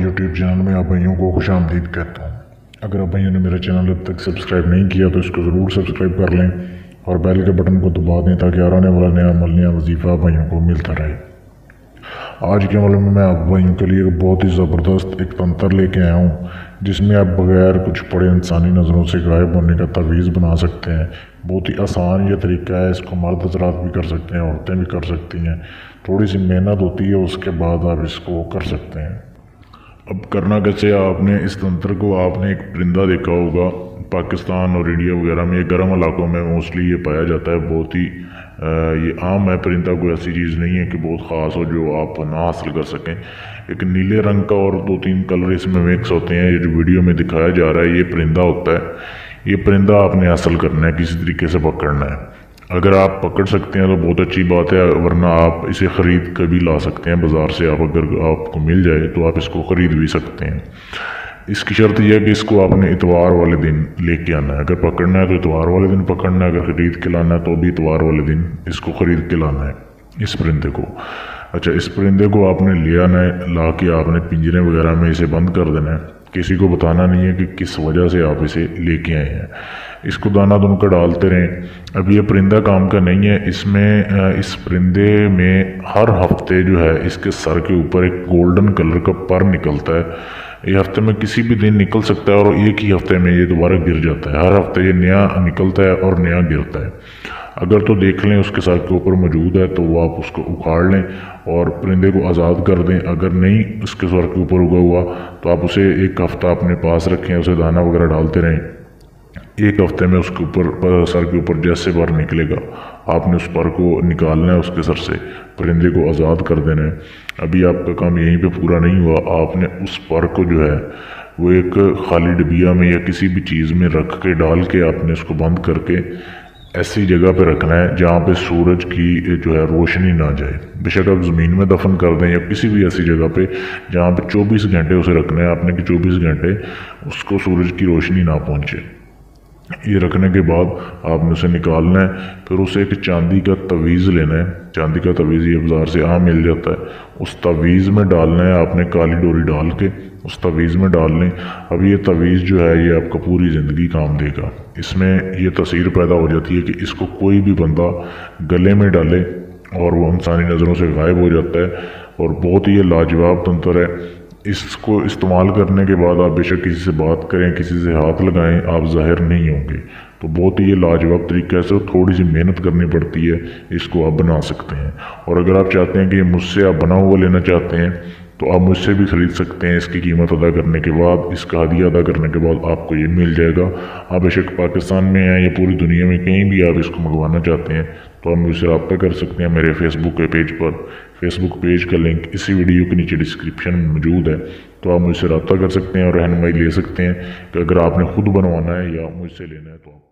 YouTube channel में आप भाइयों को खुश आमदीद कहता हूँ। अगर आप भाइयों ने मेरा चैनल अब तक सब्सक्राइब नहीं किया तो इसको ज़रूर सब्सक्राइब कर लें और बेल के बटन को दबा दें ताकि आने वाला नया अमल नया वजीफ़ा भाइयों को मिलता रहे। आज के अमल में मैं आप भाइयों के लिए बहुत ही ज़बरदस्त एक तंत्र लेके आया हूँ जिसमें आप बग़ैर कुछ पड़े इंसानी नज़रों से गायब होने का तवीज़ बना सकते हैं। बहुत ही आसान ये तरीका है, इसको मर्द हज़रात भी कर सकते हैं, औरतें भी कर सकती हैं। थोड़ी सी मेहनत होती है, उसके बाद आप इसको कर सकते हैं। अब करना कैसे, आपने इस तंत्र को आपने एक परिंदा देखा होगा पाकिस्तान और इंडिया वगैरह में, ये गर्म इलाकों में मोस्टली ये पाया जाता है। बहुत ही ये आम है परिंदा, कोई ऐसी चीज़ नहीं है कि बहुत ख़ास हो जो आप ना हासिल कर सकें। एक नीले रंग का और 2-3 कलर इसमें मिक्स होते हैं। ये जो वीडियो में दिखाया जा रहा है ये परिंदा होता है। ये परिंदा आपने हासिल करना है, किसी तरीके से पकड़ना है। अगर आप पकड़ सकते हैं तो बहुत अच्छी बात है, वरना आप इसे ख़रीद कर भी ला सकते हैं बाज़ार से। आप अगर आपको मिल जाए तो आप इसको ख़रीद भी सकते हैं। इसकी शर्त यह है कि इसको आपने इतवार वाले दिन लेके आना है। अगर पकड़ना है तो इतवार वाले दिन पकड़ना है, अगर ख़रीद के लाना है तो भी इतवार वाले दिन इसको ख़रीद के लाना है, इस परिंदे को। अच्छा, इस परिंदे को आपने ले आना है, ला के आपने पिंजरे वगैरह में इसे बंद कर देना है। किसी को बताना नहीं है कि किस वजह से आप इसे लेके आए हैं। इसको दाना दुनकर डालते रहें। अब ये परिंदा काम का नहीं है, इसमें इस परिंदे में हर हफ्ते जो है इसके सर के ऊपर एक गोल्डन कलर का पर निकलता है। ये हफ्ते में किसी भी दिन निकल सकता है और एक ही हफ्ते में ये दोबारा गिर जाता है। हर हफ्ते ये नया निकलता है और नया गिरता है। अगर तो देख लें उसके सर के ऊपर मौजूद है तो वो आप उसको उखाड़ लें और परिंदे को आज़ाद कर दें। अगर नहीं उसके सर के ऊपर उगा हुआ तो आप उसे एक हफ़्ता अपने पास रखें, उसे दाना वगैरह डालते रहें। एक हफ्ते में उसके ऊपर सर के ऊपर जैसे पर निकलेगा आपने उस पर को निकालना है, उसके सर से परिंदे को आज़ाद कर देना है। अभी आपका काम यहीं पे पूरा नहीं हुआ, आपने उस पर को जो है वो एक खाली डिबिया में या किसी भी चीज़ में रख के डाल के आपने उसको बंद करके ऐसी जगह पे रखना है जहाँ पे सूरज की जो है रोशनी ना जाए। बेशक आप ज़मीन में दफन कर दें या किसी भी ऐसी जगह पे जहाँ पे 24 घंटे उसे रखना है आपने कि 24 घंटे उसको सूरज की रोशनी ना पहुँचे। ये रखने के बाद आपने उसे निकालना है। फिर उसे एक चांदी का तवीज़ लेना है। चांदी का तवीज़ ये बाज़ार से आम मिल जाता है। उस तवीज़ में डालना है आपने, काली डोरी डाल के उस तवीज़ में डाल लें। अब ये तवीज़ जो है ये आपका पूरी ज़िंदगी काम देगा। इसमें ये तस्वीर पैदा हो जाती है कि इसको कोई भी बंदा गले में डाले और वो इंसानी नज़रों से गायब हो जाता है। और बहुत ही ये लाजवाब तंत्र है। इसको इस्तेमाल करने के बाद आप बेशक किसी से बात करें, किसी से हाथ लगाएं, आप ज़ाहिर नहीं होंगे। तो बहुत ही ये लाजवाब तरीका से थोड़ी सी मेहनत करनी पड़ती है, इसको आप बना सकते हैं। और अगर आप चाहते हैं कि मुझसे आप बना हुआ लेना चाहते हैं तो आप मुझसे भी ख़रीद सकते हैं। इसकी कीमत अदा करने के बाद, इसका हदिया अदा करने के बाद आपको ये मिल जाएगा। आप बेशक पाकिस्तान में हैं या पूरी दुनिया में कहीं भी आप इसको मंगवाना चाहते हैं तो आप मुझसे रब्ता कर सकते हैं मेरे फेसबुक के पेज पर। फेसबुक पेज का लिंक इसी वीडियो के नीचे डिस्क्रिप्शन में मौजूद है, तो आप मुझसे रब्ता कर सकते हैं और रहनुमाई ले सकते हैं कि अगर आपने ख़ुद बनवाना है या मुझसे लेना है तो आप